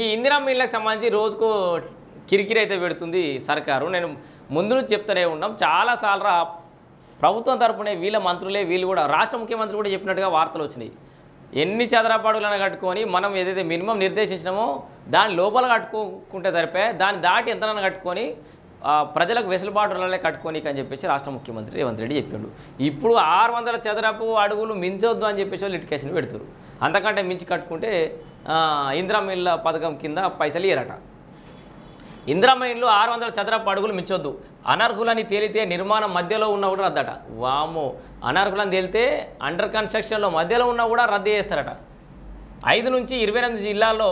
ఈ ఇందిరమ్మ ఇళ్ళకి సంబంధించి రోజుకు కిరికిరి అయితే పెడుతుంది సర్కారు. నేను ముందు నుంచి చెప్తూనే ఉన్నాం చాలాసార్లు ప్రభుత్వం తరపునే వీళ్ళ మంత్రులే వీళ్ళు కూడా రాష్ట్ర ముఖ్యమంత్రి కూడా చెప్పినట్టుగా వార్తలు వచ్చినాయి. ఎన్ని చదరపు అడుగులను కట్టుకొని మనం ఏదైతే మినిమం నిర్దేశించినామో దాని లోపల కట్టుకుంటే సరిపోయి దాన్ని దాటి ఎంతనన్నా కట్టుకొని ప్రజలకు వెసులుబాటులనే కట్టుకోనిక అని చెప్పేసి రాష్ట్ర ముఖ్యమంత్రి రేవంత్ రెడ్డి చెప్పిండు. ఇప్పుడు 600 చదరపు అడుగులు మించొద్దు అని చెప్పేసి వాళ్ళు లిటికేషన్ పెడుతురు. అంతకంటే మించి కట్టుకుంటే ఇందిరమ్మ ఇళ్ళ పథకం కింద పైసలు ఇయ్యరట. ఇందిరమ్మ ఇళ్ళు 600 చదరపు అడుగులు మించొద్దు, అనర్హులని తేలితే నిర్మాణం మధ్యలో ఉన్నా కూడా రద్దట. వామో, అనర్హులని తేలితే అండర్ కన్స్ట్రక్షన్లో మధ్యలో ఉన్నా కూడా రద్దు చేస్తారట. 5 నుంచి 28 జిల్లాల్లో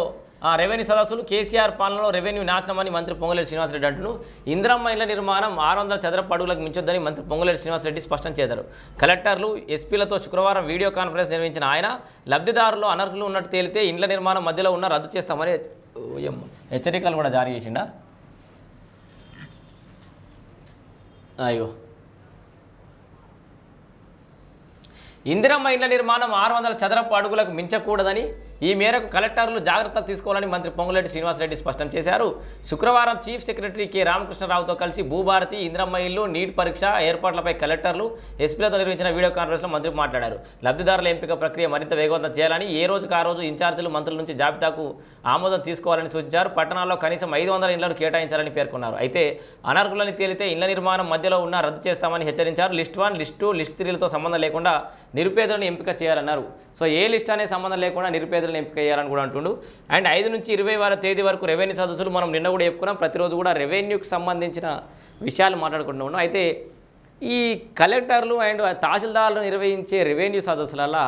రెవెన్యూ సదస్సులు, కేసీఆర్ పాలనలో రెవెన్యూ నాశనమని మంత్రి పొంగులేటి శ్రీనివాసరెడ్డి అంటున్నారు. ఇందిరమ్మ ఇళ్ల నిర్మాణం 600 చదరపు అడుగులకు మించొద్దని మంత్రి పొంగులేటి శ్రీనివాసరెడ్డి స్పష్టం చేశారు. కలెక్టర్లు, ఎస్పీలతో శుక్రవారం వీడియో కాన్ఫరెన్స్ నిర్వహించిన ఆయన లబ్ధిదారులు అనర్హులు ఉన్నట్టు తేలితే ఇండ్ల నిర్మాణం మధ్యలో ఉన్న రద్దు చేస్తామని హెచ్చరికలు కూడా జారీ చేసిండా. అయ్యో, ఇందిరమ్మ ఇళ్ల నిర్మాణం 600 చదరపు అడుగులకు మించకూడదని, ఈ మేరకు కలెక్టర్లు జాగ్రత్తలు తీసుకోవాలని మంత్రి పొంగులేటి శ్రీనివాసరెడ్డి స్పష్టం చేశారు. శుక్రవారం చీఫ్ సెక్రటరీ కె రామకృష్ణరావుతో కలిసి భూభారతి, ఇందిరమ్మ ఇల్లు, నీట్ పరీక్ష ఏర్పాట్లపై కలెక్టర్లు, ఎస్పీలతో నిర్వహించిన వీడియో కాన్ఫరెన్స్లో మంత్రి మాట్లాడారు. లబ్ధిదారుల ఎంపిక ప్రక్రియ మరింత వేగవంతం చేయాలని, ఏ రోజుకు ఆ రోజు ఇన్ఛార్జీలు మంత్రుల నుంచి జాబితాకు ఆమోదం తీసుకోవాలని సూచించారు. పట్టణాల్లో కనీసం 500 ఇళ్లను కేటాయించాలని పేర్కొన్నారు. అయితే అనర్హులని తేలితే ఇళ్ల నిర్మాణం మధ్యలో ఉన్న రద్దు చేస్తామని హెచ్చరించారు. లిస్ట్ 1, లిస్ట్ 2, లిస్ట్ 3లతో సంబంధం లేకుండా నిరుపేదలను ఎంపిక చేయాలన్నారు. సో ఏ లిస్ట్ అనే సంబంధం లేకుండా నిరుపేదలను ఎంపిక చేయాలని కూడా అంటుండు. అండ్ 5 నుంచి 20 తేదీ వరకు రెవెన్యూ సదస్సులు మనం నిన్న కూడా చెప్పుకున్నాం. ప్రతిరోజు కూడా రెవెన్యూకి సంబంధించిన విషయాలు మాట్లాడుకుంటున్నాం. అయితే ఈ కలెక్టర్లు అండ్ తహసీల్దార్లు నిర్వహించే రెవెన్యూ సదస్సులలో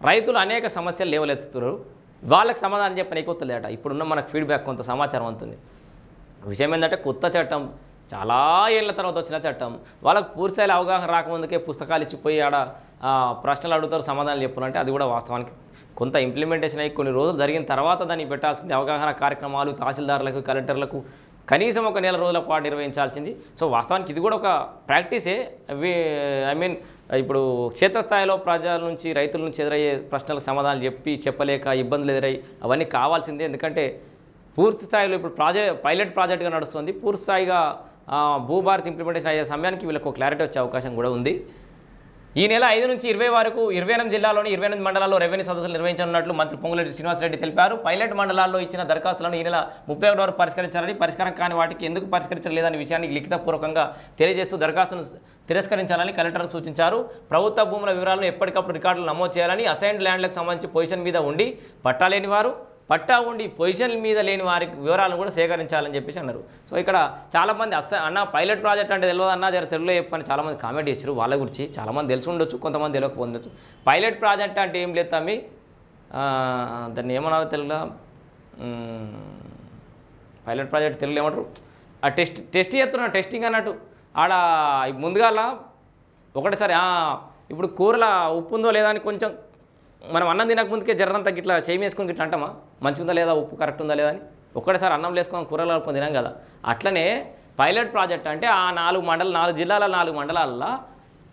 రైతులు అనేక సమస్యలు లేవలెత్తుతున్నారు. వాళ్ళకి సమాధానం చెప్పనీకొత్తలేట. ఇప్పుడున్న మనకు ఫీడ్బ్యాక్ కొంత సమాచారం అందుతుంది. విషయం ఏంటంటే కొత్త చట్టం, చాలా ఏళ్ళ తర్వాత వచ్చిన చట్టం, వాళ్ళకు పూర్తిస్థాయిలో అవగాహన రాకముందుకే పుస్తకాలు ఇచ్చిపోయి ఆడ ప్రశ్నలు అడుగుతారు, సమాధానాలు చెప్పాలంటే అది కూడా వాస్తవానికి కొంత ఇంప్లిమెంటేషన్ అయ్యి కొన్ని రోజులు జరిగిన తర్వాత దాన్ని పెట్టాల్సింది. అవగాహన కార్యక్రమాలు తహసీల్దారులకు, కలెక్టర్లకు కనీసం 1 నెల రోజుల పాటు నిర్వహించాల్సింది. సో వాస్తవానికి ఇది కూడా ఒక ప్రాక్టీసే. ఐ మీన్ ఇప్పుడు క్షేత్రస్థాయిలో ప్రజల నుంచి, రైతుల నుంచి ఎదురయ్యే ప్రశ్నలకు సమాధానాలు చెప్పలేక ఇబ్బందులు ఎదురయ్యి అవన్నీ కావాల్సిందే. ఎందుకంటే పూర్తి స్థాయిలో ఇప్పుడు పైలట్ ప్రాజెక్ట్గా నడుస్తుంది. పూర్తి స్థాయిగా భూభారతి ఇంప్లిమెంటేషన్ అయ్యే సమయానికి వీళ్ళకు క్లారిటీ వచ్చే అవకాశం కూడా ఉంది. ఈ నెల 5 నుంచి 20 వరకు 28 జిల్లాల్లోని 28 మండలాల్లో రెవెన్యూ సదస్సులు నిర్వహించనున్నట్లు మంత్రి పొంగులేటి శ్రీనివాసరెడ్డి తెలిపారు. పైలట్ మండలాల్లో ఇచ్చిన దరఖాస్తులను ఈ నెల 31 వరకు పరిష్కరించాలని, పరిష్కారం కాని వాటికి ఎందుకు పరిష్కరించలేదనే విషయాన్ని లిఖితపూర్వకంగా తెలియజేస్తూ దరఖాస్తును తిరస్కరించాలని కలెక్టర్లు సూచించారు. ప్రభుత్వ భూముల వివరాలను ఎప్పటికప్పుడు రికార్డులు నమోదు చేయాలని, అసైన్డ్ ల్యాండ్లకు సంబంధించి పొజిషన్ మీద ఉండి పట్టా లేని వారు, పట్టా ఉండి పొజిషన్ మీద లేని వారి వివరాలను కూడా సేకరించాలని చెప్పేసి అన్నారు. సో ఇక్కడ చాలామంది అన్న పైలట్ ప్రాజెక్ట్ అంటే తెలియదు అన్న, జర తెలుగులో చెప్పని చాలామంది కామెంట్ చేశారు. వాళ్ళ గురించి చాలామంది తెలిసి ఉండొచ్చు, కొంతమంది తెలియకపోవచ్చు. పైలట్ ప్రాజెక్ట్ అంటే ఏం లేదు తమ్మి, దాన్ని ఏమన్నారు తెలుగులో, పైలట్ ప్రాజెక్ట్ తెలుగులో ఏమంటారు, ఆ టెస్ట్ చేస్తున్నా, టెస్టింగ్ అన్నట్టు. ఆడ ముందుగాల ఒకటేసారి ఇప్పుడు కూరలో ఉప్పు ఉందో లేదా అని కొంచెం మనం అన్నం తినకముందుకే జర్రంతా గిట్లా చేయి వేసుకొని గిట్లా అంటామా, మంచిగా ఉందా లేదా, ఉప్పు కరెక్ట్ ఉందా లేదా అని. ఒక్కటేసారి అన్నం వేసుకొని కూరలు కలుపుకొని తినాం కదా. అట్లనే పైలట్ ప్రాజెక్ట్ అంటే ఆ 4 జిల్లాల 4 మండలాల్లో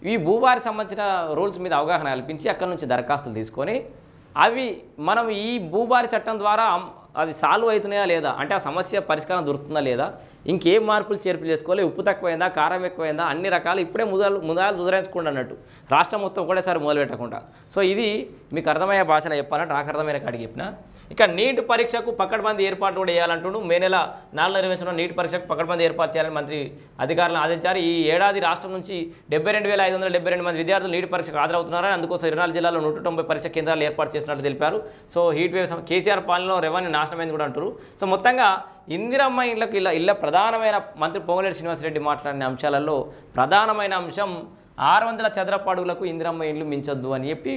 ఈ భూభారికి సంబంధించిన రూల్స్ మీద అవగాహన కల్పించి అక్కడ నుంచి దరఖాస్తులు తీసుకొని అవి మనం ఈ భూభారి చట్టం ద్వారా అవి సాల్వ్ అవుతున్నాయా లేదా, అంటే ఆ సమస్య పరిష్కారం దొరుకుతుందా లేదా, ఇంకేం మార్పులు చేర్పులు చేసుకోవాలి, ఉప్పు తక్కువైందా, కారం ఎక్కువైందా, అన్ని రకాలు ఇప్పుడే ముదాలు సుధరించుకోండి అన్నట్టు, రాష్ట్రం మొత్తం ఒకటేసారి మొదలు పెట్టకుండా. సో ఇది మీకు అర్థమయ్యే భాషలో చెప్పాలంటే నాకు అర్థమైన కాడికి చెప్పిన. ఇక నీట్ పరీక్షకు పకడ్బందీ ఏర్పాట్లు కూడా చేయాలంటుండు. మే నెల 4 నిర్వహించిన నీట్ పరీక్షకు పకడ్బందీ ఏర్పాటు చేయాలని మంత్రి అధికారులను ఆదేశించారు. ఈ ఏడాది రాష్ట్రం నుంచి 72,572 మంది విద్యార్థులు నీట్ పరీక్షకు హాజరవుతున్నారని, అందుకోసం 24 జిల్లాల్లో 190 పరీక్ష కేంద్రాలు ఏర్పాటు చేసినట్టు తెలిపారు. సో హీట్ వేవ్ కేసీఆర్ పాలనలో రెవెన్యూ నాశనమైంది కూడా అంటారు. సో మొత్తంగా ఇందిరమ్మ ఇళ్ళ ప్రధానమైన మంత్రి పొంగులేటి శ్రీనివాసరెడ్డి మాట్లాడిన అంశాలలో ప్రధానమైన అంశం 600 చదరపు అడుగులకు ఇందిరమ్మ ఇళ్ళు మించొద్దు అని చెప్పి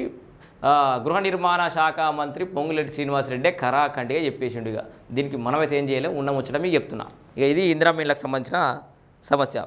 గృహ నిర్మాణ శాఖ మంత్రి పొంగులేటి శ్రీనివాసరెడ్డి ఖరాఖండిగా చెప్పేసిండు. ఇక దీనికి మనమైతే ఏం చేయలేము, ఉన్న ముచ్చట మీకు చెప్తున్నా. ఇక ఇది ఇందిరమ్మ ఇళ్ళకి సంబంధించిన సమస్య.